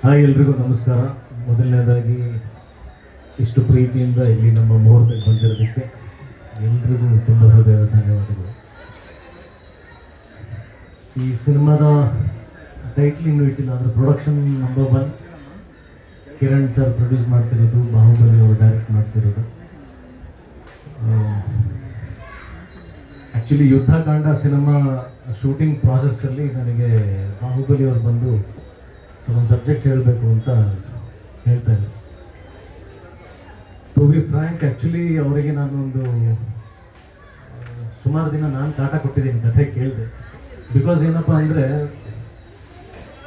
Hi, ಎಲ್ರಿಗೂ ನಮಸ್ಕಾರ. ಮೊದಲನೇದಾಗಿ ಇಷ್ಟು ಪ್ರೀತಿಯಿಂದ ಇಲ್ಲಿ ನಮ್ಮ ಮುಹೂರ್ತಕ್ಕೆ ಬಂದಿರೋದಕ್ಕೆ ಎಲ್ರಿಗೂ ತುಂಬ ಹೃದಯದ ಧನ್ಯವಾದಗಳು. ಈ ಸಿನಿಮಾದ ಟೈಟ್ಲ್ ಇನ್ನೂ ಇಟ್ಟಿಲ್ಲ, ಅದರ production number 1 Kiran sir produce ಮಾಡ್ತಿರೋದು, ಬಾಹುಬಲಿ ಅವರು ಡೈರೆಕ್ಟ್ ಮಾಡ್ತಿರೋದು. ಆ್ಯಕ್ಚುಲಿ ಯುದ್ಧಕಾಂಡ ಸಿನಿಮಾ ಶೂಟಿಂಗ್ ಪ್ರಾಸೆಸ್ಸಲ್ಲಿ ನನಗೆ ಬಾಹುಬಲಿ ಅವರು ಬಂದು ಒಂದು ಸಬ್ಜೆಕ್ಟ್ ಹೇಳಬೇಕು ಅಂತ ಹೇಳ್ತಾ ಇದ್ದೆ. ಟು ಬಿ ಫ್ರ್ಯಾಂಕ್, ಆ್ಯಕ್ಚುಲಿ ಅವರಿಗೆ ನಾನೊಂದು ಸುಮಾರು ದಿನ ನಾನು ಕಾಟ ಕೊಟ್ಟಿದ್ದೀನಿ, ಕಥೆ ಕೇಳಿದೆ. ಬಿಕಾಸ್ ಏನಪ್ಪ ಅಂದರೆ,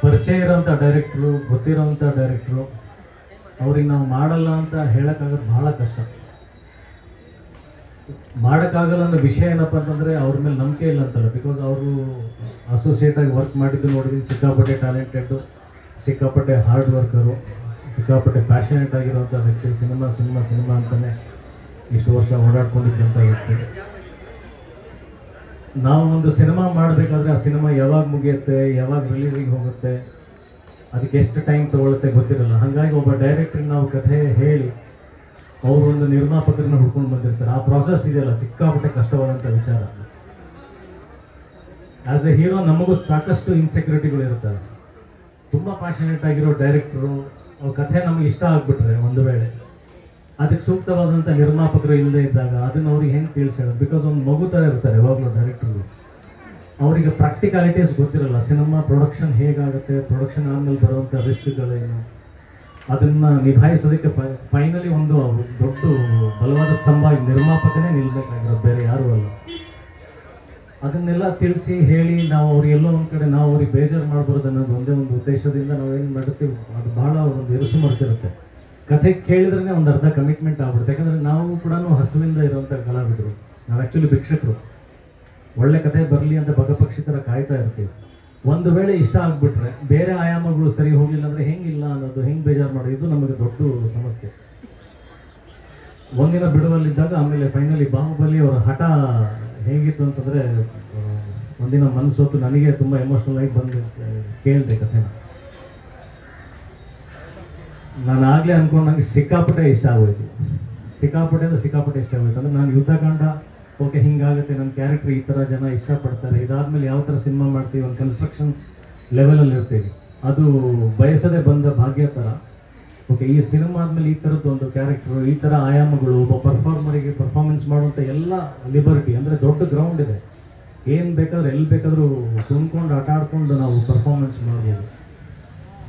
ಪರಿಚಯ ಇರೋಂಥ ಡೈರೆಕ್ಟ್ರು, ಗೊತ್ತಿರೋಂಥ ಡೈರೆಕ್ಟ್ರು, ಅವ್ರಿಗೆ ನಾವು ಮಾಡಲ್ಲ ಅಂತ ಹೇಳೋಕ್ಕಾಗೋದು ಭಾಳ ಕಷ್ಟ. ಮಾಡೋಕ್ಕಾಗಲ್ಲ ಅನ್ನೋ ವಿಷಯ ಏನಪ್ಪ ಅಂತಂದರೆ ಅವ್ರ ಮೇಲೆ ನಂಬಿಕೆ ಇಲ್ಲ ಅಂತಲ್ಲ. ಬಿಕಾಸ್ ಅವರು ಅಸೋಸಿಯೇಟಾಗಿ ವರ್ಕ್ ಮಾಡಿದ್ದು ನೋಡಿದ್ದೀನಿ, ಸಿಕ್ಕಾಪಟ್ಟೆ ಟ್ಯಾಲೆಂಟೆಡ್ಡು, ಸಿಕ್ಕಾಪಟ್ಟೆ ಹಾರ್ಡ್ ವರ್ಕರು, ಸಿಕ್ಕಾಪಟ್ಟೆ ಪ್ಯಾಷನೇಟ್ ಆಗಿರೋಂಥ ವ್ಯಕ್ತಿ. ಸಿನಿಮಾ ಸಿನಿಮಾ ಸಿನಿಮಾ ಅಂತಲೇ ಇಷ್ಟು ವರ್ಷ ಓಡಾಡ್ಕೊಂಡಿದ್ದಂಥ ವ್ಯಕ್ತಿ. ನಾವು ಒಂದು ಸಿನಿಮಾ ಮಾಡಬೇಕಾದ್ರೆ ಆ ಸಿನಿಮಾ ಯಾವಾಗ ಮುಗಿಯುತ್ತೆ, ಯಾವಾಗ ರಿಲೀಸಿಗೆ ಹೋಗುತ್ತೆ, ಅದಕ್ಕೆ ಎಷ್ಟು ಟೈಮ್ ತೊಗೊಳುತ್ತೆ ಗೊತ್ತಿರಲ್ಲ. ಹಾಗಾಗಿ ಒಬ್ಬ ಡೈರೆಕ್ಟ್ರಿಗೆ ನಾವು ಕಥೆ ಹೇಳಿ ಅವರು ಒಂದು ನಿರ್ಮಾಪಕರನ್ನ ಹುಡ್ಕೊಂಡು ಬಂದಿರ್ತಾರೆ. ಆ ಪ್ರಾಸೆಸ್ ಇದೆಯಲ್ಲ, ಸಿಕ್ಕಾಪಟ್ಟೆ ಕಷ್ಟವಾದಂಥ ವಿಚಾರ. ಆ್ಯಸ್ ಎ ಹೀರೋ ನಮಗೂ ಸಾಕಷ್ಟು ಇನ್ಸೆಕ್ಯೂರಿಟಿಗಳು ಇರ್ತವೆ. ತುಂಬ ಪ್ಯಾಷನೇಟ್ ಆಗಿರೋ ಡೈರೆಕ್ಟ್ರು ಅವ್ರ ಕಥೆ ನಮಗೆ ಇಷ್ಟ ಆಗಿಬಿಟ್ರೆ, ಒಂದು ವೇಳೆ ಅದಕ್ಕೆ ಸೂಕ್ತವಾದಂಥ ನಿರ್ಮಾಪಕರು ಇಲ್ಲದೆ ಇದ್ದಾಗ ಅದನ್ನು ಅವ್ರಿಗೆ ಹೆಂಗೆ ತಿಳಿಸೋದು? ಬಿಕಾಸ್ ಒಂದು ಮಗು ಥರ ಇರ್ತಾರೆ ಯಾವಾಗಲೂ ಡೈರೆಕ್ಟ್ರು. ಅವರಿಗೆ ಪ್ರಾಕ್ಟಿಕಾಲಿಟೀಸ್ ಗೊತ್ತಿರಲ್ಲ. ಸಿನಿಮಾ ಪ್ರೊಡಕ್ಷನ್ ಹೇಗಾಗುತ್ತೆ, ಪ್ರೊಡಕ್ಷನ್ ಆದಮೇಲೆ ಬರುವಂಥ ರಿಸ್ಕ್ಗಳೇನು, ಅದನ್ನು ನಿಭಾಯಿಸೋದಕ್ಕೆ ಫೈನಲಿ ಒಂದು ದೊಡ್ಡ ಬಲವಾದ ಸ್ತಂಭ ನಿರ್ಮಾಪಕನೇ ನಿಲ್ಬೇಕಾಗಿರೋದು, ಬೇರೆ ಯಾರೂ ಅಲ್ಲ. ಅದನ್ನೆಲ್ಲ ತಿಳಿಸಿ ಹೇಳಿ ನಾವು ಅವ್ರಿಗೆಲ್ಲೋ ಒಂದು ಕಡೆ ನಾವು ಅವ್ರಿಗೆ ಬೇಜಾರು ಮಾಡ್ಬಾರ್ದು ಅನ್ನೋದು ಒಂದೇ ಒಂದು ಉದ್ದೇಶದಿಂದ ನಾವೇನು ಮಾಡ್ತೀವಿ. ಅದು ಭಾಳ ಒಂದು ಇರುಸು ಮರೆಸಿರುತ್ತೆ. ಕಥೆ ಕೇಳಿದ್ರೇ ಒಂದು ಅರ್ಧ ಕಮಿಟ್ಮೆಂಟ್ ಆಗ್ಬಿಡುತ್ತೆ. ಯಾಕಂದರೆ ನಾವು ಕೂಡ ಹಸುವಿಂದ ಇರೋವಂಥ ಕಲಾವಿದರು. ನಾವು ಆ್ಯಕ್ಚುಲಿ ಭಿಕ್ಷಕರು. ಒಳ್ಳೆ ಕಥೆ ಬರಲಿ ಅಂತ ಬಗಪಕ್ಷಿ ಥರ ಕಾಯ್ತಾ ಇರ್ತೀವಿ. ಒಂದು ವೇಳೆ ಇಷ್ಟ ಆಗಿಬಿಟ್ರೆ ಬೇರೆ ಆಯಾಮಗಳು ಸರಿ ಹೋಗಲಿಲ್ಲ ಅಂದರೆ ಹೆಂಗಿಲ್ಲ ಅನ್ನೋದು, ಹೆಂಗೆ ಬೇಜಾರು ಮಾಡೋದು, ಇದು ನಮಗೆ ದೊಡ್ಡ ಸಮಸ್ಯೆ. ಒಂದಿನ ಬಿಡುವಲ್ಲಿದ್ದಾಗ ಆಮೇಲೆ ಫೈನಲಿ ಬಾಹುಬಲಿ ಅವರ ಹಠ ಹೇಗಿತ್ತು ಅಂತಂದರೆ, ಒಂದಿನ ಮನಸ್ಸೊತ್ತು ನನಗೆ ತುಂಬ ಎಮೋಷ್ನಲ್ ಆಗಿ ಬಂದು ಕೇಳಿದೆ ಕಥೆನ. ನಾನು ಆಗಲೇ ಅಂದ್ಕೊಂಡು ನನಗೆ ಸಿಕ್ಕಾಪಟ್ಟೆ ಇಷ್ಟ ಆಗೋಯ್ತು. ಸಿಕ್ಕಾಪಟ್ಟೆ ಇಷ್ಟ ಆಗೋಯ್ತು. ಅಂದರೆ ನಾನು ಯುದ್ಧಕಾಂಡ ಓಕೆ ಹಿಂಗಾಗುತ್ತೆ, ನನ್ನ ಕ್ಯಾರೆಕ್ಟರ್ ಈ ಥರ ಜನ ಇಷ್ಟಪಡ್ತಾರೆ, ಇದಾದಮೇಲೆ ಯಾವ ಥರ ಸಿನಿಮಾ ಮಾಡ್ತೀವಿ, ಒಂದು ಕನ್ಸ್ಟ್ರಕ್ಷನ್ ಲೆವೆಲಲ್ಲಿ ಇರ್ತೀವಿ, ಅದು ಬಯಸದೆ ಬಂದ ಭಾಗ್ಯ ಥರ. ಓಕೆ, ಈ ಸಿನಿಮಾ ಆದಮೇಲೆ ಈ ಥರದ್ದು ಒಂದು ಕ್ಯಾರೆಕ್ಟರು, ಈ ಥರ ಆಯಾಮಗಳು, ಒಬ್ಬ ಪರ್ಫಾರ್ಮರಿಗೆ ಪರ್ಫಾರ್ಮೆನ್ಸ್ ಮಾಡುವಂಥ ಎಲ್ಲ ಲಿಬರ್ಟಿ, ಅಂದರೆ ದೊಡ್ಡ ಗ್ರೌಂಡ್ ಇದೆ, ಏನು ಬೇಕಾದ್ರೂ ಎಲ್ಲಿ ಬೇಕಾದರೂ ತುಂಬ್ಕೊಂಡು ಆಟ ಆಡ್ಕೊಂಡು ನಾವು ಪರ್ಫಾರ್ಮೆನ್ಸ್ ಮಾಡ್ಬೋದು.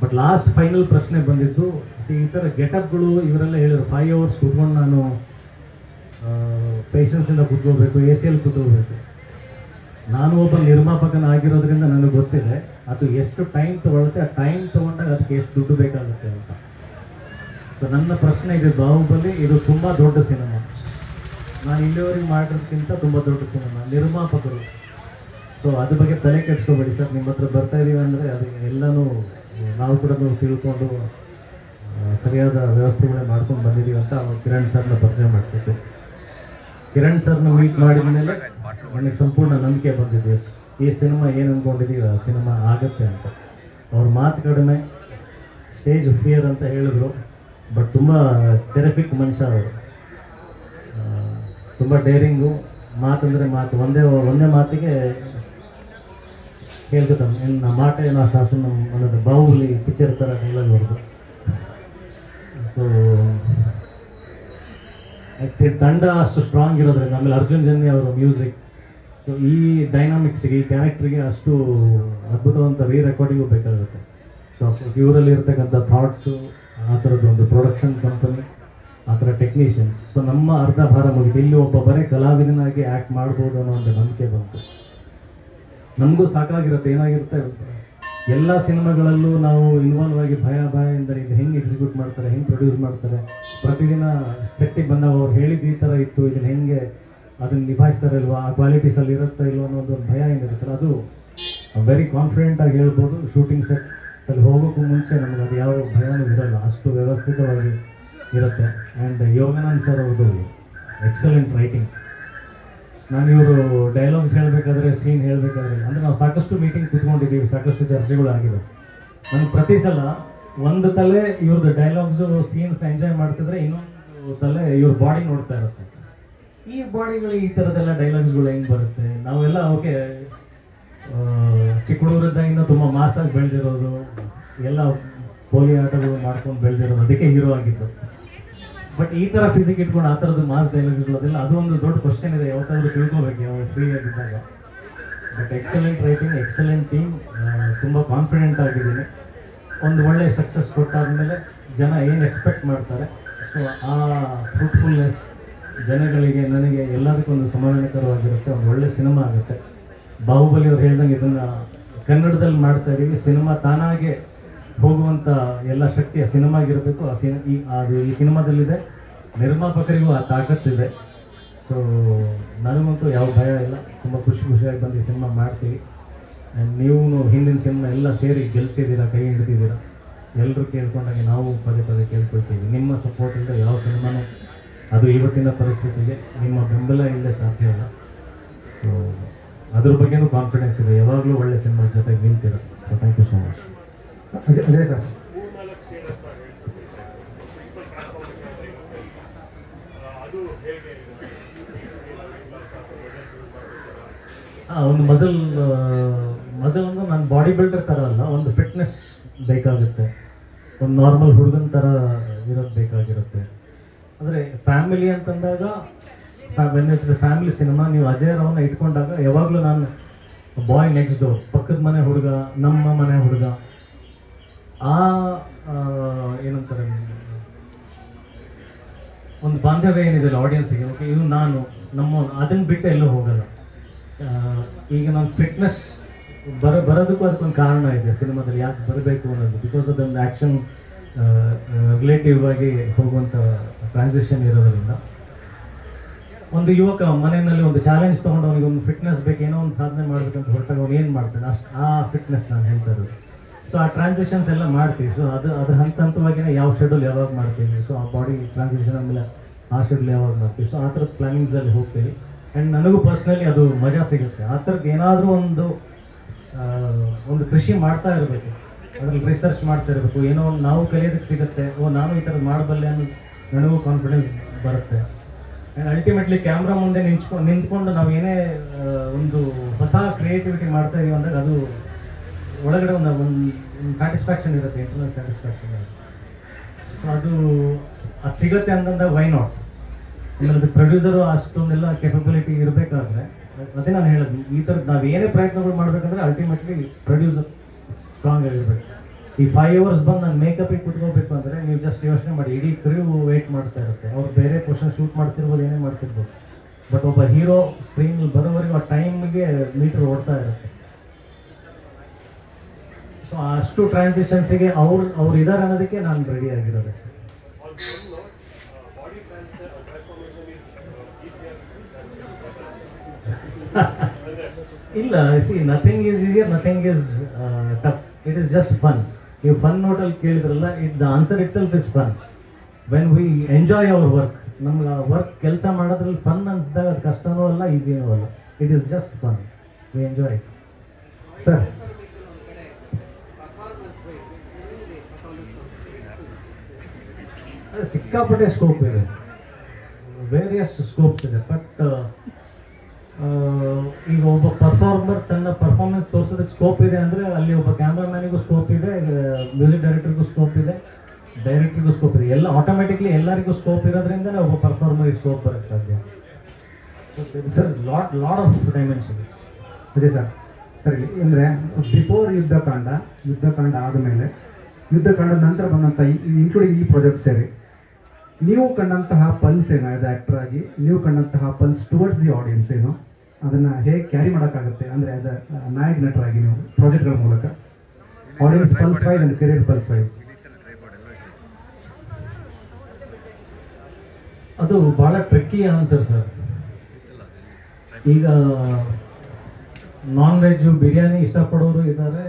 ಬಟ್ ಲಾಸ್ಟ್ ಫೈನಲ್ ಪ್ರಶ್ನೆ ಬಂದಿದ್ದು, ಈ ಥರ ಗೆಟಪ್ಗಳು ಇವರೆಲ್ಲ ಹೇಳಿದ್ರು 5 hours ಕೂತ್ಕೊಂಡು ನಾನು ಪೇಷನ್ಸಿಂದ ಕೂತ್ಕೋಬೇಕು, AC ಯಲ್ಲಿ ಕೂತ್ಕೋಬೇಕು. ನಾನು ಒಬ್ಬ ನಿರ್ಮಾಪಕನಾಗಿರೋದ್ರಿಂದ ನನಗೆ ಗೊತ್ತಿದೆ ಅದು ಎಷ್ಟು ಟೈಮ್ ತೊಗೊಳುತ್ತೆ, ಆ ಟೈಮ್ ತೊಗೊಂಡಾಗ ಅದಕ್ಕೆ ಎಷ್ಟು ದುಡ್ಡು ಬೇಕಾಗುತ್ತೆ ಅಂತ. ಸೊ ನನ್ನ ಪ್ರಶ್ನೆ ಇದೆ, ಬಾಹುಬಲಿ ಇದು ತುಂಬ ದೊಡ್ಡ ಸಿನಿಮಾ, ನಾನು ಇಲ್ಲಿವರೆಗೆ ಮಾಡಿರೋದಕ್ಕಿಂತ ತುಂಬ ದೊಡ್ಡ ಸಿನಿಮಾ. ನಿರ್ಮಾಪಕರು, ಸೊ ಅದ್ರ ಬಗ್ಗೆ ತಲೆ ಕೆಡಿಸ್ಕೋಬೇಡಿ ಸರ್, ನಿಮ್ಮ ಹತ್ರ ಬರ್ತಾ ಇದ್ದೀವಿ ಅಂದರೆ ಅದು ಎಲ್ಲನೂ ನಾವು ಕೂಡ ತಿಳ್ಕೊಂಡು ಸರಿಯಾದ ವ್ಯವಸ್ಥೆಗಳೇ ಮಾಡ್ಕೊಂಡು ಬಂದಿದ್ದೀವಿ ಅಂತ ಕಿರಣ್ ಸರ್ನ ಪರಿಚಯ ಮಾಡಿಸಿದ್ದು. ಕಿರಣ್ ಸರ್ನ ಮೀಟ್ ಮಾಡಿದ ಮೇಲೆ ನನಗೆ ಸಂಪೂರ್ಣ ನಂಬಿಕೆ ಬಂದಿದೆ, ಈ ಸಿನಿಮಾ ಏನು ಅಂದ್ಕೊಂಡಿದ್ದೀವಿ ಆ ಸಿನಿಮಾ ಆಗುತ್ತೆ ಅಂತ. ಅವ್ರ ಮಾತು ಕಡಿಮೆ, ಸ್ಟೇಜ್ ಫಿಯರ್ ಅಂತ ಹೇಳಿದ್ರು, ಬಟ್ ತುಂಬ ಟೆರಿಫಿಕ್ ಮನುಷ್ಯ ಅವರು. ತುಂಬ ಡೇರಿಂಗು, ಮಾತಂದರೆ ಮಾತು, ಒಂದೇ ಮಾತಿಗೆ ಹೇಳ್ಕೊತಾನೆ. ಏನು ಮಾಟ ಏನೋ ಶಾಸನ ಅನ್ನೋದು ಬಾಹುಬಲಿ ಪಿಕ್ಚರ್ ಥರ ಡೈಲಾಗ್ ಹೊರದು. ಸೊ ತಂಡ ಅಷ್ಟು ಸ್ಟ್ರಾಂಗ್ ಇರೋದ್ರಿಂದ, ಆಮೇಲೆ ಅರ್ಜುನ್ ಜನ್ಯ ಅವರ ಮ್ಯೂಸಿಕ್, ಸೊ ಈ ಡೈನಾಮಿಕ್ಸ್ಗೆ, ಈ ಕ್ಯಾರೆಕ್ಟ್ರಿಗೆ ಅಷ್ಟು ಅದ್ಭುತವಂತ ರೆಕಾರ್ಡಿಂಗು ಬೇಕಾಗುತ್ತೆ. ಸೊ ಅಫ್ಕೋರ್ಸ್ ಇವರಲ್ಲಿ ಇರ್ತಕ್ಕಂಥ ಥಾಟ್ಸು, ಆ ಥರದ್ದು ಒಂದು ಪ್ರೊಡಕ್ಷನ್ ಕಂಪನಿ, ಆ ಥರ ಟೆಕ್ನಿಷಿಯನ್ಸ್. ಸೊ ನಮ್ಮ ಅರ್ಧ ಭಾರ ಮುಗಿತು. ಇಲ್ಲಿ ಒಬ್ಬ ಬರೀ ಕಲಾವಿದನಾಗಿ ಆ್ಯಕ್ಟ್ ಮಾಡ್ಬೋದು ಅನ್ನೋ ಒಂದು ನಂಬಿಕೆ ಬಂತು. ನಮಗೂ ಸಾಕಾಗಿರುತ್ತೆ. ಏನಾಗಿರುತ್ತೆ, ಎಲ್ಲ ಸಿನಿಮಾಗಳಲ್ಲೂ ನಾವು ಇನ್ವಾಲ್ವ್ ಆಗಿ ಭಯದಿಂದ ಇದು ಹೆಂಗೆ ಎಕ್ಸಿಕ್ಯೂಟ್ ಮಾಡ್ತಾರೆ, ಹೆಂಗೆ ಪ್ರೊಡ್ಯೂಸ್ ಮಾಡ್ತಾರೆ, ಪ್ರತಿದಿನ ಸೆಟ್ಟಿಗೆ ಬಂದಾಗ ಅವ್ರು ಹೇಳಿದ್ದು ಈ ಥರ ಇತ್ತು, ಇದನ್ನು ಹೆಂಗೆ ಅದನ್ನು ನಿಭಾಯಿಸ್ತಾರೆ ಇಲ್ವಾ, ಆ ಕ್ವಾಲಿಟೀಸಲ್ಲಿ ಇರುತ್ತಾ ಇಲ್ವ ಅನ್ನೋದು ಒಂದು ಭಯ ಏನಿರುತ್ತಲ್ಲ, ಅದು ವೆರಿ ಕಾನ್ಫಿಡೆಂಟಾಗಿ ಹೇಳ್ಬೋದು. ಶೂಟಿಂಗ್ ಸೆಟ್ಟಲ್ಲಿ ಹೋಗೋಕ್ಕೂ ಮುಂಚೆ ನಮಗೆ ಅದು ಯಾವ ಭಯನೂ ಇರೋಲ್ಲ, ಅಷ್ಟು ವ್ಯವಸ್ಥಿತವಾಗಿ ಇರುತ್ತೆ. ಆ್ಯಂಡ್ ಯೋಗಾನಂದ್ ಸರ್ ಅವ್ರದ್ದು ಎಕ್ಸಲೆಂಟ್ ರೈಟಿಂಗ್. ನಾನು ಇವರು ಡೈಲಾಗ್ಸ್ ಹೇಳಬೇಕಾದ್ರೆ, ಸೀನ್ ಹೇಳಬೇಕಾದ್ರೆ, ಅಂದರೆ ನಾವು ಸಾಕಷ್ಟು ಮೀಟಿಂಗ್ ಕೂತ್ಕೊಂಡಿದ್ದೀವಿ, ಸಾಕಷ್ಟು ಚರ್ಚೆಗಳು ಆಗಿದೆ. ನನಗೆ ಪ್ರತಿ ಸಲ ಒಂದು ತಲೆ ಇವ್ರದ್ದು ಡೈಲಾಗ್ಸು ಸೀನ್ಸ್ ಎಂಜಾಯ್ ಮಾಡ್ತಿದ್ರೆ ಇನ್ನೊಂದು ತಲೆ ಇವ್ರ ಬಾಡಿ ನೋಡ್ತಾ ಇರುತ್ತೆ. ಈ ಬಾಡಿಗಳು ಈ ಥರದ್ದೆಲ್ಲ ಡೈಲಾಗ್ಸ್ಗಳು ಹೆಂಗೆ ಬರುತ್ತೆ? ನಾವೆಲ್ಲ ಓಕೆ ಚಿಕ್ಕ ಹುಡುಗರಿದ್ದಾಗಿಂದ ತುಂಬ ಮಾಸಾಗಿ ಬೆಳೆದಿರೋದು, ಎಲ್ಲ ಪೋಲಿ ಆಟಗಳು ಮಾಡ್ಕೊಂಡು ಬೆಳೆದಿರೋದು, ಅದಕ್ಕೆ ಹೀರೋ ಆಗಿದ್ದು. ಬಟ್ ಈ ಥರ ಫಿಸಿಕ್ ಇಟ್ಕೊಂಡು ಆ ಥರದ್ದು ಮಾಸ್ ಡೈಲಾಗ್ಸ್ಗಳು ಅದೆಲ್ಲ ಅದು ಒಂದು ದೊಡ್ಡ ಕ್ವಶನ್ ಇದೆ, ಯಾವತ್ತಾದ್ರೂ ತಿಳ್ಕೊಬೇಕು ಯಾವ ಫ್ರೀ ಆಗಿದ್ದಾಗ. But excellent writing, excellent team, ತುಂಬ ಕಾನ್ಫಿಡೆಂಟ್ ಆಗಿದ್ದೀನಿ. ಒಂದು ಒಳ್ಳೆ ಸಕ್ಸಸ್ ಕೊಟ್ಟಾದ್ಮೇಲೆ ಜನ ಏನು ಎಕ್ಸ್ಪೆಕ್ಟ್ ಮಾಡ್ತಾರೆ, ಸೊ ಆ ಫ್ರೂಟ್ಫುಲ್ನೆಸ್ ಜನಗಳಿಗೆ ನನಗೆ ಎಲ್ಲದಕ್ಕೊಂದು ಸಮಾಧಾನಕರವಾಗಿರುತ್ತೆ. ಒಂದು ಒಳ್ಳೆ ಸಿನಿಮಾ ಆಗುತ್ತೆ. ಬಾಹುಬಲಿ ಅವ್ರು ಹೇಳ್ದಂಗೆ ಇದನ್ನು ಕನ್ನಡದಲ್ಲಿ ಮಾಡ್ತಾ ಇದ್ದೀವಿ. ಸಿನಿಮಾ ತಾನಾಗೆ ಹೋಗುವಂಥ ಎಲ್ಲ ಶಕ್ತಿ ಆ ಸಿನಿಮಾಗಿರಬೇಕು. ಅದು ಈ ಸಿನಿಮಾದಲ್ಲಿದೆ. ನಿರ್ಮಾಪಕರಿಗೂ ಆ ತಾಕತ್ತಿದೆ. ಸೊ ನನಗಂತೂ ಯಾವ ಭಯ ಇಲ್ಲ. ತುಂಬ ಖುಷಿಯಾಗಿ ಬಂದು ಈ ಸಿನಿಮಾ ಮಾಡ್ತೀವಿ. ಆ್ಯಂಡ್ ನೀವು ಹಿಂದಿನ ಸಿನಿಮಾ ಎಲ್ಲ ಸೇರಿ ಗೆಲ್ಸಿದ್ದೀರಾ, ಕೈ ಹಿಡಿದಿದ್ದೀರಾ. ಎಲ್ಲರೂ ಕೇಳ್ಕೊಂಡಾಗೆ ನಾವು ಪದೇ ಪದೇ ಕೇಳ್ಕೊಳ್ತೀವಿ. ನಿಮ್ಮ ಸಪೋರ್ಟ್ ಇಲ್ಲದೆ ಯಾವ ಸಿನಿಮಾನೂ, ಅದು ಇವತ್ತಿನ ಪರಿಸ್ಥಿತಿಗೆ ನಿಮ್ಮ ಬೆಂಬಲ ಇಲ್ಲದೆ ಸಾಧ್ಯ ಇಲ್ಲ. ಸೊ ಅದ್ರ ಬಗ್ಗೆನೂ ಕಾನ್ಫಿಡೆನ್ಸ್ ಇದೆ. ಯಾವಾಗಲೂ ಒಳ್ಳೆ ಸಿನಿಮಾ ಜೊತೆಗೆ ನಿಲ್ತೀರ. So thank you so much. Ajay sir, ಒಂದು ಮಸಲ್ ಅಂದ್ರೆ ನಾನು ಬಾಡಿ ಬಿಲ್ಡರ್ ಥರ ಅಲ್ಲ, ಒಂದು ಫಿಟ್ನೆಸ್ ಬೇಕಾಗುತ್ತೆ. ಒಂದು ನಾರ್ಮಲ್ ಹುಡುಗನ ಥರ ಇರೋದು ಬೇಕಾಗಿರುತ್ತೆ. ಅಂದರೆ ಫ್ಯಾಮಿಲಿ ಅಂತಂದಾಗ when it's A family cinema, ನೀವು ಅಜಯ್ ರಾವ್ನ ಇಟ್ಕೊಂಡಾಗ ಯಾವಾಗಲೂ ನಾನು ಬಾಯ್ ನೆಕ್ಸ್ಟ್ ಡೋರ್, ಪಕ್ಕದ ಮನೆ ಹುಡುಗ, ನಮ್ಮ ಮನೆ ಹುಡುಗ, ಆ ಏನಂತಾರೆ ಒಂದು ಬಾಂಧವ್ಯ ಏನಿದೆ ಆಡಿಯನ್ಸಿಗೆ, ಓಕೆ ಇದು ನಾನು ನಮ್ಮ ಅದನ್ನು ಬಿಟ್ಟು ಎಲ್ಲೂ ಹೋಗಲ್ಲ. ಈಗ ನಾನು ಫಿಟ್ನೆಸ್ ಬರೋದಕ್ಕೂ ಅದಕ್ಕೊಂದು ಕಾರಣ ಇದೆ ಸಿನಿಮಾದಲ್ಲಿ, ಯಾಕೆ ಬರಬೇಕು ಅನ್ನೋದು. ಬಿಕಾಸ್ ಅದೊಂದು ಆ್ಯಕ್ಷನ್ ರಿಲೇಟಿವ್ ಆಗಿ ಹೋಗುವಂಥ ಟ್ರಾನ್ಸಿಷನ್ ಇರೋದ್ರಿಂದ ಒಂದು ಯುವಕ ಮನೆಯಲ್ಲಿ ಒಂದು ಚಾಲೆಂಜ್ ತೊಗೊಂಡು ಅವನಿಗೆ ಒಂದು ಫಿಟ್ನೆಸ್ ಬೇಕು, ಏನೋ ಒಂದು ಸಾಧನೆ ಮಾಡಬೇಕಂತ ಹೊರಟಾಗ ಅವ್ನು ಏನು ಮಾಡ್ತಾನೆ, ಆ ಫಿಟ್ನೆಸ್ ನಾನು ಹೇಳ್ತಾ ಇರೋದು. ಸೊ ಆ ಟ್ರಾನ್ಸಿಷನ್ಸ್ ಎಲ್ಲ ಮಾಡ್ತೀವಿ. ಸೊ ಅದ್ರ ಹಂತವಾಗಿಯೇ ಯಾವ ಶೆಡ್ಯೂಲ್ ಯಾವಾಗ ಮಾಡ್ತೀವಿ, ಸೊ ಆ ಬಾಡಿ ಟ್ರಾನ್ಸಿಷನ್ ಆದಮೇಲೆ ಆ ಶೆಡ್ಯೂಲ್ ಯಾವಾಗ ಮಾಡ್ತೀವಿ, ಸೊ ಆ ಥರದ ಪ್ಲ್ಯಾನಿಂಗ್ಸಲ್ಲಿ ಹೋಗ್ತೀವಿ. ಆ್ಯಂಡ್ ನನಗೂ ಪರ್ಸ್ನಲಿ ಅದು ಮಜಾ ಸಿಗುತ್ತೆ. ಆ ಥರದ್ದು ಏನಾದರೂ ಒಂದು ಕೃಷಿ ಮಾಡ್ತಾ ಇರಬೇಕು, ಅದ್ರಲ್ಲಿ ರಿಸರ್ಚ್ ಮಾಡ್ತಾ ಇರಬೇಕು, ಏನೋ ಒಂದು ನಾವು ಕಲಿಯೋದಕ್ಕೆ ಸಿಗುತ್ತೆ. ನಾನು ಈ ಥರದ್ದು ಮಾಡಬಲ್ಲೆ ಅನ್ನೋದು ನನಗೂ ಕಾನ್ಫಿಡೆನ್ಸ್ ಬರುತ್ತೆ. ಆ್ಯಂಡ್ ಅಲ್ಟಿಮೇಟ್ಲಿ ಕ್ಯಾಮ್ರಾ ಮುಂದೆ ನಿಂತ್ಕೊಂಡು ನಾವು ಏನೇ ಒಂದು ಹೊಸ ಕ್ರಿಯೇಟಿವಿಟಿ ಮಾಡ್ತಾ ಇದೀವಿ ಅಂದಾಗ ಅದು ಒಳಗಡೆ ಒಂದು ಸ್ಯಾಟಿಸ್ಫ್ಯಾಕ್ಷನ್ ಇರುತ್ತೆ, ಇಂಟರ್ನಲ್ ಸ್ಯಾಟಿಸ್ಫ್ಯಾಕ್ಷನ್ ಇರುತ್ತೆ. ಸೊ ಅದು ಸಿಗುತ್ತೆ ಅಂತಂದಾಗ ವೈ ನಾಟ್. ಆಮೇಲೆ ಅದು ಪ್ರೊಡ್ಯೂಸರು ಅಷ್ಟೊಂದೆಲ್ಲ ಕೆಪಬಿಲಿಟಿ ಇರಬೇಕಾದ್ರೆ, ಅದೇ ನಾನು ಹೇಳೋದು, ಈ ಥರದ್ದು ನಾವು ಏನೇ ಪ್ರಯತ್ನಗಳು ಮಾಡಬೇಕಂದ್ರೆ ಅಲ್ಟಿಮೇಟ್ಲಿ ಪ್ರೊಡ್ಯೂಸರ್ ಸ್ಟ್ರಾಂಗ್ ಆಗಿರ್ಬೇಕು. ಈ 5 hours ಬಂದು ನಾನು ಮೇಕಪಿಗೆ ಕುತ್ಕೋಬೇಕು ಅಂದರೆ ನೀವು ಜಸ್ಟ್ ಯೋಚನೆ ಮಾಡಿ, ಇಡೀ ಕ್ರೂ ವೆಯ್ಟ್ ಮಾಡ್ತಾ ಇರುತ್ತೆ. ಅವ್ರು ಬೇರೆ ಪೋರ್ಷನ್ ಶೂಟ್ ಮಾಡ್ತಿರ್ಬೋದು, ಏನೇ ಮಾಡ್ತಿರ್ಬೋದು. ಬಟ್ ಒಬ್ಬ ಹೀರೋ ಸ್ಕ್ರೀನಲ್ಲಿ ಬರೋವರೆಗೂ ಆ ಟೈಮ್ಗೆ ಮೀಟರ್ ಓಡ್ತಾ ಇರುತ್ತೆ. ಸೊ ಅಷ್ಟು ಟ್ರಾನ್ಸಿಷನ್ಸಿಗೆ ಅವ್ರು ಇದ್ದಾರೆ ಅನ್ನೋದಕ್ಕೆ ನಾನು ರೆಡಿ ಆಗಿರೋದು ಅಷ್ಟೇ. ಇಲ್ಲ, C nothing is easier, nothing is tough. It is just fun. ನೀವು ಫನ್ ನೋಟಲ್ಲಿ ಕೇಳಿದ್ರಲ್ಲ, the answer it self is fun. When we enjoy hour work, ನಮ್ಗೆ ಆ ವರ್ಕ್ ಕೆಲಸ ಮಾಡೋದ್ರಲ್ಲಿ ಫನ್ ಅನ್ಸಿದಾಗ ಅದು ಕಷ್ಟನೂ ಅಲ್ಲ, ಈಸಿನೂ ಅಲ್ಲ. It is just fun. V enjoy it. Sir ಸಿಕ್ಕಾಪಟ್ಟೆ ಸ್ಕೋಪ್ ಇದೆ, ವೇರಿಯಸ್ ಸ್ಕೋಪ್ಸ್ ಇದೆ. ಬಟ್ ಈಗ ಒಬ್ಬ ಪರ್ಫಾರ್ಮರ್ ತನ್ನ ಪರ್ಫಾರ್ಮೆನ್ಸ್ ತೋರಿಸೋದಕ್ಕೆ ಸ್ಕೋಪ್ ಇದೆ ಅಂದರೆ ಅಲ್ಲಿ ಒಬ್ಬ ಕ್ಯಾಮ್ರಾಮ್ಯಾನಿಗೂ ಸ್ಕೋಪ್ ಇದೆ, ಮ್ಯೂಸಿಕ್ ಡೈರೆಕ್ಟರ್ಗೂ ಸ್ಕೋಪ್ ಇದೆ, ಡೈರೆಕ್ಟರ್ಗೂ ಸ್ಕೋಪ್ ಇದೆ. ಎಲ್ಲ ಆಟೋಮೆಟಿಕ್ಲಿ ಎಲ್ಲರಿಗೂ ಸ್ಕೋಪ್ ಇರೋದ್ರಿಂದ ಒಬ್ಬ ಪರ್ಫಾರ್ಮರ್ಗೆ ಸ್ಕೋಪ್ ಬರೋಕ್ಕೆ ಸಾಧ್ಯ. Sir lot of dimensions. ಅದೇ ಸರ್ ಅಂದರೆ ಬಿಫೋರ್ ಯುದ್ಧಕಾಂಡ ಆದಮೇಲೆ, ಯುದ್ಧಕಾಂಡದ ನಂತರ ಬಂದಂಥ ಇನ್ಕ್ಲೂಡಿಂಗ್ ಈ ಪ್ರಾಜೆಕ್ಟ್ ಸೇರಿ ನೀವು ಕಂಡಂತಹ ಪಲ್ಸ್ ಏನು, ಆ್ಯಸ್ ಆ್ಯಕ್ಟರ್ ಆಗಿ ನೀವು ಕಂಡಂತಹ ಪಲ್ಸ್ ಟುವರ್ಡ್ಸ್ ದಿ ಆಡಿಯನ್ಸ್ ಏನು, ಅದನ್ನು ಹೇಗೆ ಕ್ಯಾರಿ ಮಾಡೋಕ್ಕಾಗುತ್ತೆ ಅಂದರೆ ಆ್ಯಸ್ ಅ ನಾಯಕ ನಟರಾಗಿ ನೀವು ಪ್ರಾಜೆಕ್ಟ್ಗಳ ಮೂಲಕ audience plus wise and career plus wise? ಅದು ಭಾಳ ಟ್ರಿಕ್ಕಿ ಆನ್ಸರ್ ಸರ್. ಈಗ ನಾನ್ ವೆಜ್ಜು ಬಿರಿಯಾನಿ ಇಷ್ಟಪಡೋರು ಇದ್ದಾರೆ,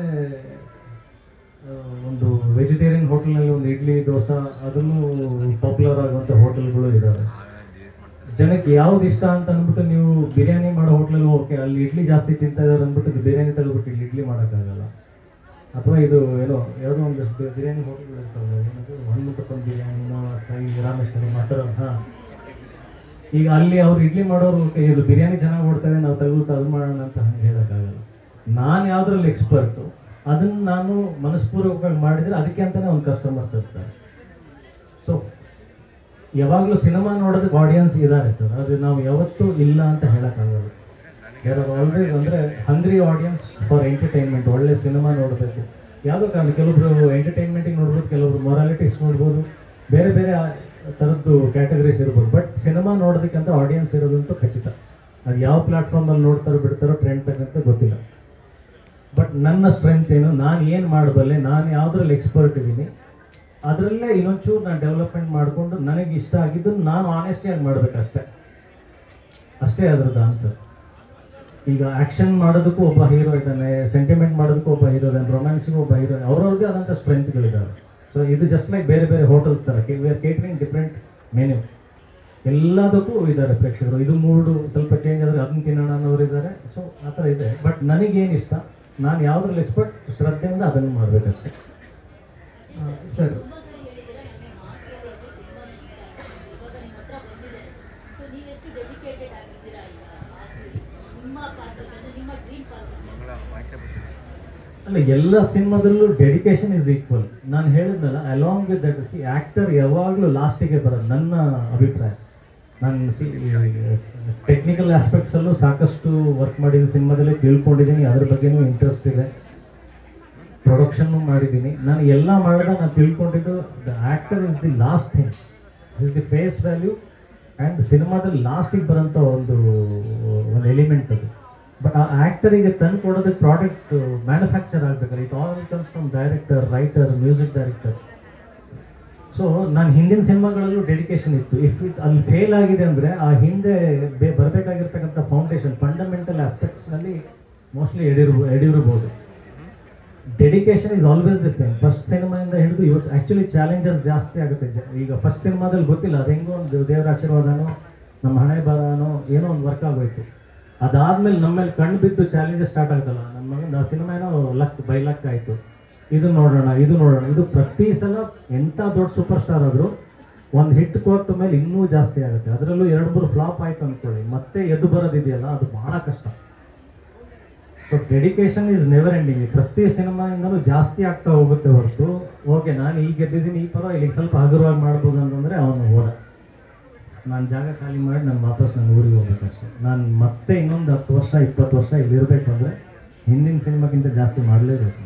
ಒಂದು ವೆಜಿಟೇರಿಯನ್ ಹೋಟೆಲ್ನಲ್ಲಿ ಒಂದು ಇಡ್ಲಿ ದೋಸೆ ಅದನ್ನು ಪಾಪ್ಯುಲರ್ ಆಗುವಂಥ ಹೋಟೆಲ್ಗಳು ಇದ್ದಾವೆ. ಜನಕ್ಕೆ ಯಾವ್ದು ಇಷ್ಟ ಅಂತ ಅಂದ್ಬಿಟ್ಟು ನೀವು ಬಿರಿಯಾನಿ ಮಾಡೋ ಹೋಟ್ಲಲ್ಲಿ ಓಕೆ ಅಲ್ಲಿ ಇಡ್ಲಿ ಜಾಸ್ತಿ ತಿಂತಾ ಇದ್ದಾರೆ ಅಂದ್ಬಿಟ್ಟು ಬಿರಿಯಾನಿ ತೆಗೆದ್ಬಿಟ್ಟು ಇಲ್ಲಿ ಇಡ್ಲಿ ಮಾಡೋಕ್ಕಾಗಲ್ಲ. ಅಥವಾ ಇದು ಏನೋ ಯಾವುದೋ ಒಂದಷ್ಟು ಬಿರಿಯಾನಿ ಹೋಟೆಲ್ಗಳು ಇರ್ತಾವೆ, ಏನದು ಹನುಮಂತಪ್ಪನ ಬಿರಿಯಾನಿನೋ ಅಥವಾ ಈ ರಾಮೇಶ್ವರಂ ಆ ಥರ. ಹಾಂ, ಈಗ ಅಲ್ಲಿ ಅವ್ರು ಇಡ್ಲಿ ಮಾಡೋರು ಇದು ಬಿರಿಯಾನಿ ಚೆನ್ನಾಗಿ ಮಾಡ್ತಾರೆ, ನಾವು ತೆಗೆದುಬಿಟ್ಟು ಅದು ಮಾಡೋಣ ಅಂತ ಹಂಗೆ ಹೇಳೋಕ್ಕಾಗಲ್ಲ. ನಾನು ಯಾವುದ್ರಲ್ಲಿ ಎಕ್ಸ್ಪರ್ಟು ಅದನ್ನು ನಾನು ಮನಸ್ಪೂರ್ವಕವಾಗಿ ಮಾಡಿದರೆ ಅದಕ್ಕೆ ಅಂತಲೇ ಒಂದು ಕಸ್ಟಮರ್ಸ್ ಇರ್ತಾರೆ. ಸೊ ಯಾವಾಗಲೂ ಸಿನಿಮಾ ನೋಡೋದಕ್ಕೆ ಆಡಿಯನ್ಸ್ ಇದ್ದಾರೆ ಸರ್, ಅದು ನಾವು ಯಾವತ್ತೂ ಇಲ್ಲ ಅಂತ ಹೇಳೋಕ್ಕಾಗಲ್ಲ. ದೇರ್ ಆರ್ ಆಲ್ವೇಸ್ ಅಂದರೆ ಹಂಗ್ರಿ ಆಡಿಯನ್ಸ್ ಫಾರ್ ಎಂಟರ್ಟೈನ್ಮೆಂಟ್. ಒಳ್ಳೆ ಸಿನಿಮಾ ನೋಡಬೇಕು, ಯಾವುದೋ ಕಾರಣ ಕೆಲವೊಬ್ರು ಎಂಟರ್ಟೈನ್ಮೆಂಟಿಗೆ ನೋಡ್ಬೋದು, ಕೆಲವೊಬ್ರು ಮೊರಾಲಿಟೀಸ್ ನೋಡ್ಬೋದು, ಬೇರೆ ಬೇರೆ ಥರದ್ದು ಕ್ಯಾಟಗರೀಸ್ ಇರ್ಬೋದು. ಬಟ್ ಸಿನಿಮಾ ನೋಡೋದಕ್ಕಂತ ಆಡಿಯನ್ಸ್ ಇರೋದಂತೂ ಖಚಿತ. ಅದು ಯಾವ ಪ್ಲ್ಯಾಟ್ಫಾರ್ಮಲ್ಲಿ ನೋಡ್ತಾರೋ ಬಿಡ್ತಾರೋ ಟ್ರೆಂಡ್ ತಕ್ಕಂತ ಗೊತ್ತಿಲ್ಲ. ಬಟ್ ನನ್ನ ಸ್ಟ್ರೆಂತ್ ಏನು, ನಾನು ಏನು ಮಾಡಬಲ್ಲೆ, ನಾನು ಯಾವುದ್ರಲ್ಲಿ ಎಕ್ಸ್ಪರ್ಟ್ ಇದ್ದೀನಿ ಅದರಲ್ಲೇ ಇನ್ನೊಂಚೂರು ನಾನು ಡೆವಲಪ್ಮೆಂಟ್ ಮಾಡಿಕೊಂಡು ನನಗೆ ಇಷ್ಟ ಆಗಿದ್ದನ್ನು ನಾನು ಆನೆಸ್ಟಿಯಾಗಿ ಮಾಡಬೇಕಷ್ಟೇ. ಅಷ್ಟೇ ಅದರದ್ದು ಆನ್ಸರ್. ಈಗ ಆ್ಯಕ್ಷನ್ ಮಾಡೋದಕ್ಕೂ ಒಬ್ಬ ಹೀರೋ ಇದ್ದಾನೆ, ಸೆಂಟಿಮೆಂಟ್ ಮಾಡೋದಕ್ಕೂ ಒಬ್ಬ ಹೀರೋ ಇದ್ದಾನೆ, ರೊಮ್ಯಾನ್ಸಿಗೂ ಒಬ್ಬ ಹೀರೋ, ಅವ್ರವ್ರದ್ದೇ ಆದಂಥ ಸ್ಟ್ರೆಂತ್ಗಳಿದ್ದಾವೆ. ಸೊ ಇದು ಜಸ್ಟ್ ಲೈಕ್ ಬೇರೆ ಬೇರೆ ಹೋಟೆಲ್ಸ್ ಥರ we are catering different menu. ಎಲ್ಲದಕ್ಕೂ ಇದ್ದಾರೆ ಪ್ರೇಕ್ಷಕರು. ಇದು ಮೂಡು ಸ್ವಲ್ಪ ಚೇಂಜ್ ಆದರೆ ಅದನ್ನ ತಿನ್ನೋಣ ಅನ್ನೋರು ಇದ್ದಾರೆ. ಸೊ ಆ ಥರ ಇದೆ. ಬಟ್ ನನಗೇನು ಇಷ್ಟ, ನಾನು ಯಾವುದ್ರಲ್ಲಿ ಎಕ್ಸ್ಪರ್ಟ್ ಶ್ರದ್ಧೆಯಿಂದ ಅದನ್ನು ಮಾಡಬೇಕಷ್ಟೇ. ಸರ್, ಅಲ್ಲ, ಎಲ್ಲ ಸಿನಿಮಾದಲ್ಲೂ ಡೆಡಿಕೇಶನ್ ಇಸ್ ಈಕ್ವಲ್. ನಾನು ಹೇಳಿದ್ನಲ್ಲ, ಅಲಾಂಗ್ ವಿತ್ ದಟ್ ಆ್ಯಕ್ಟರ್ ಯಾವಾಗಲೂ ಲಾಸ್ಟಿಗೆ ಬರೋದು ನನ್ನ ಅಭಿಪ್ರಾಯ. ನಾನು ಟೆಕ್ನಿಕಲ್ ಆಸ್ಪೆಕ್ಟ್ಸಲ್ಲೂ ಸಾಕಷ್ಟು ವರ್ಕ್ ಮಾಡಿದ ಸಿನಿಮಾದಲ್ಲೇ ತಿಳ್ಕೊಂಡಿದ್ದೀನಿ, ಅದ್ರ ಬಗ್ಗೆನೂ ಇಂಟ್ರೆಸ್ಟ್ ಇದೆ, ಪ್ರೊಡಕ್ಷನ್ನು ಮಾಡಿದ್ದೀನಿ. ನಾನು ಎಲ್ಲ ಮಾಡಿದಾಗ ನಾನು ತಿಳ್ಕೊಂಡಿದ್ದು the actor is the last thing, is the face value and ಸಿನಿಮಾದಲ್ಲಿ ಲಾಸ್ಟಿಗೆ ಬರೋಂಥ ಒಂದು ಎಲಿಮೆಂಟ್ ಅದು. ಬಟ್ ಆ ಆ್ಯಕ್ಟರಿಗೆ ತಂದು ಕೊಡೋದಕ್ಕೆ ಪ್ರಾಡಕ್ಟ್ ಮ್ಯಾನುಫ್ಯಾಕ್ಚರ್ ಆಗಬೇಕಲ್ಲ. It all comes from director, writer, music director. So ನಾನು ಹಿಂದಿನ ಸಿನಿಮಾಗಳಲ್ಲೂ ಡೆಡಿಕೇಶನ್ ಇತ್ತು. ಇಫ್ ಇಟ್ ಅಲ್ಲಿ ಫೇಲ್ ಆಗಿದೆ ಅಂದರೆ ಆ ಹಿಂದೆ ಬರಬೇಕಾಗಿರ್ತಕ್ಕಂಥ ಫೌಂಡೇಶನ್ ಫಂಡಮೆಂಟಲ್ ಆಸ್ಪೆಕ್ಟ್ಸ್ನಲ್ಲಿ ಮೋಸ್ಟ್ಲಿ ಎಡಿರ್ಬೋದು. Dedication is always the same. First ಸಿನಿಮಾಯಿಂದ ಹಿಡಿದು ಇವತ್ತು ಆ್ಯಕ್ಚುಲಿ ಚಾಲೆಂಜಸ್ ಜಾಸ್ತಿ ಆಗುತ್ತೆ. ಈಗ ಫಸ್ಟ್ ಸಿನಿಮಾದಲ್ಲಿ ಗೊತ್ತಿಲ್ಲ, ಅದು ಹೆಂಗೋ ಒಂದು ದೇವರ ಆಶೀರ್ವಾದನೋ ನಮ್ಮ ಹಣೆ ಬರನೋ ಏನೋ ಒಂದು ವರ್ಕ್ ಆಗೋಯ್ತು. ಅದಾದ್ಮೇಲೆ ನಮ್ಮೇಲೆ ಕಣ್ಣು ಬಿದ್ದು ಚಾಲೆಂಜಸ್ ಸ್ಟಾರ್ಟ್ ಆಗುತ್ತಲ್ಲ. ನಮ್ಮ ಮಗನ ಆ ಸಿನಿಮಾ ಏನೋ ಬೈ ಲಕ್ ಆಯಿತು, ಇದು ನೋಡೋಣ. ಇದು ಪ್ರತಿ ಸಲ ಎಂಥ ದೊಡ್ಡ ಸೂಪರ್ ಸ್ಟಾರ್ ಆದರೂ ಒಂದು ಹಿಟ್ ಕೊಟ್ಟ ಮೇಲೆ ಇನ್ನೂ ಜಾಸ್ತಿ ಆಗುತ್ತೆ. ಅದರಲ್ಲೂ 2-3 ಫ್ಲಾಪ್ ಆಯ್ತು ಅಂದ್ಕೊಳ್ಳಿ, ಮತ್ತೆ ಎದ್ದು ಬರೋದಿದೆಯಲ್ಲ, ಅದು ಬಹಳ ಕಷ್ಟ. So dedication is never ending. ಪ್ರತಿ ಸಿನಿಮಾಯಿಂದಲೂ ಜಾಸ್ತಿ ಆಗ್ತಾ ಹೋಗುತ್ತೆ ಹೊರತು ಓಕೆ ನಾನು ಈಗ ಗೆದ್ದಿದ್ದೀನಿ, ಈ ಪರ ಇಲ್ಲಿಗೆ ಸ್ವಲ್ಪ ಹಗುರವಾಗಿ ಮಾಡ್ಬೋದು ಅಂತಂದರೆ ಅವನು ಹೋದ. ನಾನು ಜಾಗ ಖಾಲಿ ಮಾಡಿ ನಾನು ವಾಪಸ್ ನನ್ನ ಊರಿಗೆ ಹೋಗ್ಬೇಕಷ್ಟೆ. ನಾನು ಮತ್ತೆ ಇನ್ನೊಂದು 10 ವರ್ಷ 20 ವರ್ಷ ಇಲ್ಲಿ ಇರಬೇಕು ಅಂದರೆ ಹಿಂದಿನ ಸಿನಿಮಾಕ್ಕಿಂತ ಜಾಸ್ತಿ ಮಾಡಲೇಬೇಕು.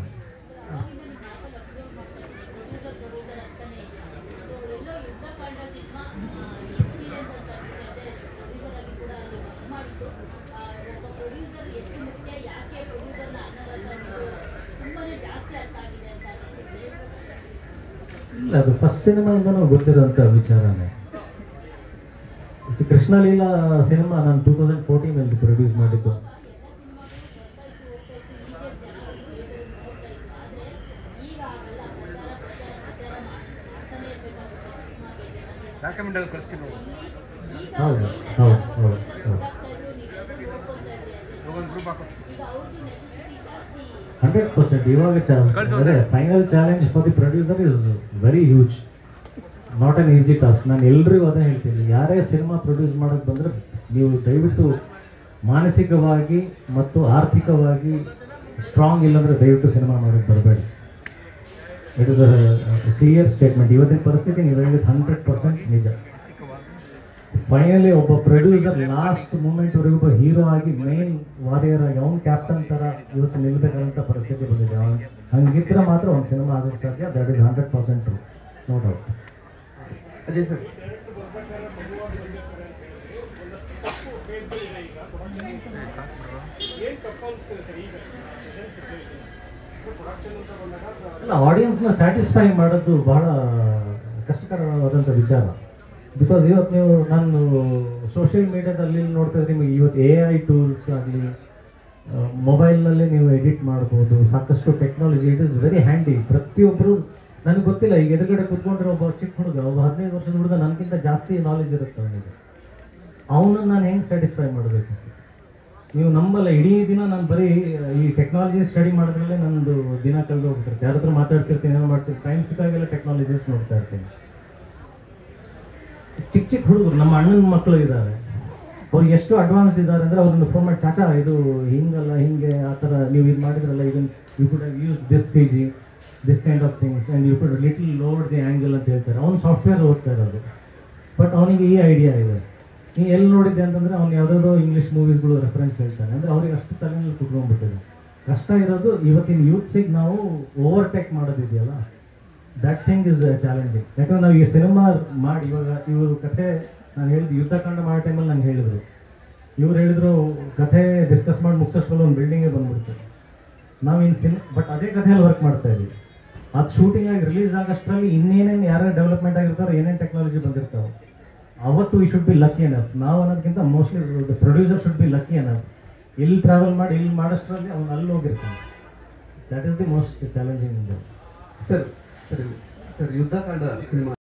ಇಲ್ಲ, ಅದು ಫಸ್ಟ್ ಸಿನಿಮಾಯಿಂದನೂ ಗೊತ್ತಿರೋಂಥ ವಿಚಾರನೇ. ಕೃಷ್ಣಲೀಲಾ ಸಿನಿಮಾ ನಾನು 2014 ಪ್ರೊಡ್ಯೂಸ್ ಮಾಡಿದ್ದು. ಹೌದು ಹೌದು ಹೌದು ಹೌದು 100%. ಇವಾಗ ಅಂದರೆ final challenge for the producer is very huge, not an easy task. ನಾನು ಎಲ್ರಿಗೂ ಅದೇ ಹೇಳ್ತೀನಿ, ಯಾರೇ ಸಿನಿಮಾ ಪ್ರೊಡ್ಯೂಸ್ ಮಾಡೋಕ್ಕೆ ಬಂದರೆ ನೀವು ದಯವಿಟ್ಟು ಮಾನಸಿಕವಾಗಿ ಮತ್ತು ಆರ್ಥಿಕವಾಗಿ ಸ್ಟ್ರಾಂಗ್ ಇಲ್ಲಾಂದರೆ ದಯವಿಟ್ಟು ಸಿನಿಮಾ ಮಾಡೋಕ್ಕೆ ಬರಬೇಡಿ. It is a clear statement. ಇವತ್ತಿನ ಪರಿಸ್ಥಿತಿ ನೀವು ಹೇಳಿದ್ದು 100% ನಿಜ. ಫೈನಲಿ ಒಬ್ಬ ಪ್ರೊಡ್ಯೂಸರ್ ಲಾಸ್ಟ್ ಮೂಮೆಂಟ್ವರೆಗೂ ಒಬ್ಬ ಹೀರೋ ಆಗಿ ಮೇನ್ ವಾರಿಯರ್ ಆಗಿ ಅವ್ನು ಕ್ಯಾಪ್ಟನ್ ಥರ ಇವತ್ತು ನಿಲ್ಲಬೇಕಾದಂಥ ಪರಿಸ್ಥಿತಿ ಬಂದಿದೆ. ಹಂಗಿದ್ರೆ ಮಾತ್ರ ಒಂದು ಸಿನಿಮಾ ಆಗೋಕ್ಕೆ ಸಾಧ್ಯ. That is 100% true, no doubt. Ajay sir, ಅಲ್ಲ, ಆಡಿಯನ್ಸ್ನ ಸ್ಯಾಟಿಸ್ಫೈ ಮಾಡೋದು ಬಹಳ ಕಷ್ಟಕರವಾದಂಥ ವಿಚಾರ. ಬಿಕಾಸ್ ಇವತ್ತು ನೀವು ನಾನು ಸೋಷಿಯಲ್ ಮೀಡಿಯಾದಲ್ಲಿ ನೋಡ್ತಾ ಇದ್ರೆ ನಿಮಗೆ ಇವತ್ತು AI ಟೂಲ್ಸ್ ಆಗಲಿ, ಮೊಬೈಲ್ನಲ್ಲೇ ನೀವು ಎಡಿಟ್ ಮಾಡ್ಬೋದು, ಸಾಕಷ್ಟು technology. It is very handy. ಪ್ರತಿಯೊಬ್ಬರು, ನನಗೆ ಗೊತ್ತಿಲ್ಲ, ಈಗ ಎದುರುಗಡೆ ಕೂತ್ಕೊಂಡ್ರೆ ಒಬ್ಬ ಚಿಕ್ಕ ಹುಡುಗ, ಒಬ್ಬ 15 ವರ್ಷದ ಹುಡುಗ ನನಗಿಂತ ಜಾಸ್ತಿ ನಾಲೆಜ್ ಇರುತ್ತೆ ಅವನಿಗೆ. ಅವನನ್ನು ನಾನು ಹೆಂಗೆ ಸ್ಯಾಟಿಸ್ಫೈ ಮಾಡಬೇಕು? ನೀವು ನಂಬಲ್ಲ, ಇಡೀ ದಿನ ನಾನು ಬರೀ ಈ ಟೆಕ್ನಾಲಜಿ ಸ್ಟಡಿ ಮಾಡಿದ್ರಲ್ಲೇ ನಂದು ದಿನ ಕಳೆದು ಹೋಗ್ತಿರ್ತೀನಿ. ಯಾರ ಹತ್ರ ಮಾತಾಡ್ತಿರ್ತೀನಿ, ಏನೋ ಮಾಡ್ತೀನಿ, ಟೈಮ್ ಸಿಕ್ಕಾಗೆಲ್ಲ ಟೆಕ್ನಾಲಜೀಸ್ ನೋಡ್ತಾ ಇರ್ತೀನಿ. ಚಿಕ್ಕ ಚಿಕ್ಕ ಹುಡುಗರು, ನಮ್ಮ ಅಣ್ಣನ ಮಕ್ಕಳು ಇದ್ದಾರೆ, ಅವ್ರು ಎಷ್ಟು ಅಡ್ವಾನ್ಸ್ಡ್ ಇದ್ದಾರೆ ಅಂದರೆ ಅವ್ರನ್ನ ಫೋನ್ ಮಾಡಿ, ಚಾಚಾ ಇದು ಹಿಂಗಲ್ಲ ಹಿಂಗೆ ಆ ಥರ ನೀವು ಇದು ಮಾಡಿದ್ರಲ್ಲ, ಇದನ್ನು you could have use this CG, this kind of things and you could little lower the angle ಅಂತ ಹೇಳ್ತಾರೆ. ಅವ್ನು ಸಾಫ್ಟ್ವೇರ್ ಓದ್ತಾ ಇರೋದು, ಬಟ್ ಅವನಿಗೆ ಈ ಐಡಿಯಾ ಇದೆ. ನೀ ಎಲ್ಲಿ ನೋಡಿದ್ದೆ ಅಂತಂದರೆ ಅವ್ನು ಯಾವುದಾದ್ರು ಇಂಗ್ಲೀಷ್ ಮೂವೀಸ್ಗಳು ರೆಫರೆನ್ಸ್ ಹೇಳ್ತಾನೆ, ಅಂದರೆ ಅವ್ರಿಗೆ ಅಷ್ಟು ತಲೆಯಲ್ಲಿ ಕುತ್ಕೊಂಡ್ಬಿಟ್ಟಿದೆ. ಕಷ್ಟ ಇರೋದು ಇವತ್ತಿನ ಯೂತ್ಸಿಗೆ ನಾವು ಓವರ್ಟೇಕ್ ಮಾಡೋದಿದೆಯಲ್ಲ, ದಟ್ ಥಿಂಗ್ ಇಸ್ ಚಾಲೆಂಜಿಂಗ್. ಯಾಕಂದ್ರೆ ನಾವು ಈ ಸಿನಿಮಾ ಮಾಡಿ ಇವರು ಕಥೆ ನಾನು ಹೇಳಿದ್ದು ಯುದ್ಧಕಾಂಡ ಮಾಡೋ ಟೈಮಲ್ಲಿ ನಂಗೆ ಹೇಳಿದರು, ಇವ್ರು ಹೇಳಿದ್ರು ಕಥೆ ಡಿಸ್ಕಸ್ ಮಾಡಿ ಮುಗಿಸೋಷ್ಟರಲ್ಲಿ ಒಂದು ಬಿಲ್ಡಿಂಗೇ ಬಂದ್ಬಿಡ್ತು. ನಾವು ಇನ್ನು ಬಟ್ ಅದೇ ಕಥೆಯಲ್ಲಿ ವರ್ಕ್ ಮಾಡ್ತಾ ಇದ್ದೀವಿ. ಅದು ಶೂಟಿಂಗ್ ಆಗಿ ರಿಲೀಸ್ ಆಗೋಷ್ಟರಲ್ಲಿ ಇನ್ನೇನೇನು ಯಾರ್ಯಾರು ಡೆವಲಪ್ಮೆಂಟ್ ಆಗಿರ್ತಾರೋ, ಏನೇನು ಟೆಕ್ನಾಲಜಿ ಬಂದಿರ್ತಾವೆ, ಅವತ್ತು we should be lucky enough. ನಾವು ಅನ್ನೋದಕ್ಕಿಂತ mostly the producer should be lucky enough. ಇಲ್ಲಿ ಟ್ರಾವೆಲ್ ಮಾಡಿ ಇಲ್ಲಿ ಮಾಡೋಷ್ಟರಲ್ಲಿ ಅವ್ನು ಅಲ್ಲಿ ಹೋಗಿರ್ತಾನೆ. That is the most challenging. Sir Yuddhakaanda cinema